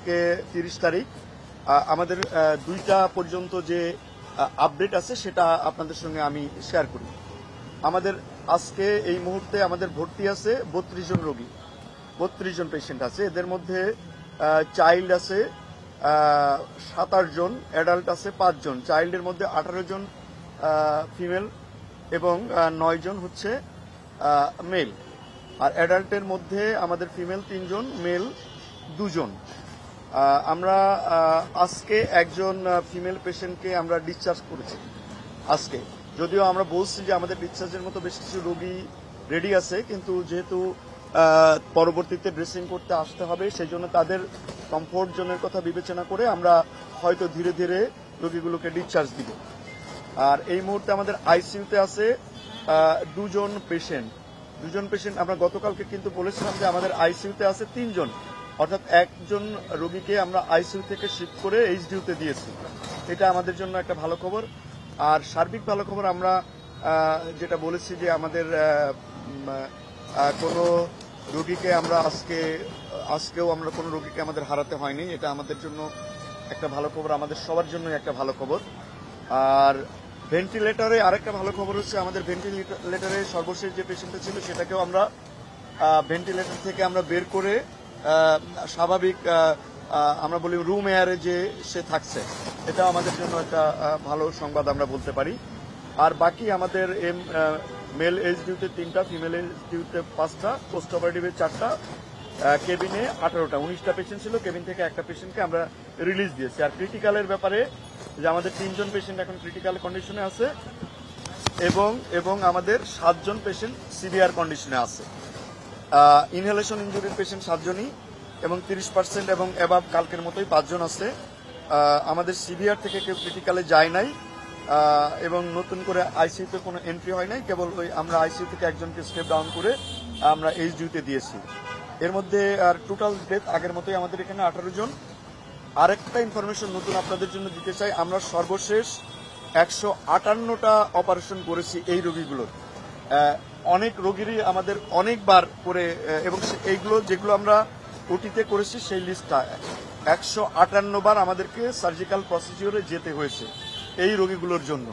আজকে 30 তারিখ। আমাদের 2টা পর্যন্ত যে আপডেট আছে সেটা আপনাদের সঙ্গে আমি শেয়ার করি। আমাদের আজকে এই মুহূর্তে আমাদের ভর্তি আছে 32 জন রোগী, 32 জন পেশেন্ট আছে। এদের মধ্যে চাইল্ড আছে 27 জন, অ্যাডাল্ট আছে 5 জন। চাইল্ডের মধ্যে 18 জন ফিমেল এবং 9 জন হচ্ছে মেল। আর অ্যাডাল্টের মধ্যে আমাদের ফিমেল 3 জন, মেল 2 জন। আমরা আজকে একজন ফিমেল পেশেন্টকে আমরা ডিসচার্জ করেছি আজকে, যদিও আমরা বলছি যে আমাদের ডিসচার্জের মতো বেশ কিছু রোগী রেডি আছে, কিন্তু যেহেতু পরবর্তীতে ড্রেসিং করতে আসতে হবে সেই জন্য তাদের কমফোর্ট জোনের কথা বিবেচনা করে আমরা হয়তো ধীরে ধীরে রোগীগুলোকে ডিসচার্জ দিব। আর এই মুহূর্তে আমাদের আইসিইউতে আছে 2 জন পেশেন্ট। আমরা গতকালকে কিন্তু বলেছিলাম যে আমাদের আইসিইউতে আছে 3 জন, অর্থাৎ একজন রোগীকে আমরা আইসিইউ থেকে শিফট করে এইচডিইউতে দিয়েছি। এটা আমাদের জন্য একটা ভালো খবর। আর সার্বিক ভালো খবর আমরা যেটা বলেছি যে আমাদের কোনো রোগীকে আমরা আজকেও আমরা কোনো রোগীকে আমাদের হারাতে হয়নি। এটা আমাদের জন্য একটা ভালো খবর, আমাদের সবার জন্যই একটা ভালো খবর। আর ভেন্টিলেটরে আরেকটা ভালো খবর হচ্ছে আমাদের ভেন্টিলেটরে সর্বশেষ যে পেশেন্টটা ছিল সেটাকেও আমরা ভেন্টিলেটর থেকে আমরা বের করে স্বাভাবিক আমরা বলি রুম এয়ারে যে সে থাকছে, এটা আমাদের জন্য একটা ভালো সংবাদ আমরা বলতে পারি। আর বাকি আমাদের মেল এইচডিইউতে 3টা, ফিমেল এইচডিইউতে 5টা, পোস্ট অপারেটিভে 4টা, কেবিনে 18টা, 19টা পেশেন্ট ছিল। কেবিন থেকে একটা পেশেন্টকে আমরা রিলিজ দিয়েছি। আর ক্রিটিক্যালের ব্যাপারে যে আমাদের 3 জন পেশেন্ট এখন ক্রিটিক্যাল কন্ডিশনে আছে এবং আমাদের 7 জন পেশেন্ট সিভিয়ার কন্ডিশনে আছে। ইনহেলেশন ইনজুরির পেশেন্ট 7 জনই এবং 30% এবং অ্যাবাভ কালকের মতোই 5 জন আছে। আমাদের সিভিয়ার থেকে কেউ ক্রিটিক্যালে যায় নাই এবং নতুন করে আইসিইউতে কোনো এন্ট্রি হয় নাই। কেবল ওই আমরা আইসিইউ থেকে একজনকে স্টেপ ডাউন করে আমরা এইচডিইউতে দিয়েছি। এর মধ্যে আর টোটাল ডেথ আগের মতোই আমাদের এখানে 18 জন। আরেকটা ইনফরমেশন নতুন আপনাদের জন্য দিতে চাই, আমরা সর্বশেষ 158টা অপারেশন করেছি এই রোগীগুলোর। অনেক রোগীরই আমাদের অনেকবার করে এবং এইগুলো যেগুলো আমরা ওটিতে করেছি সেই লিস্টটা 158 বার আমাদেরকে সার্জিক্যাল প্রসিডিওরে যেতে হয়েছে এই রোগীগুলোর জন্য।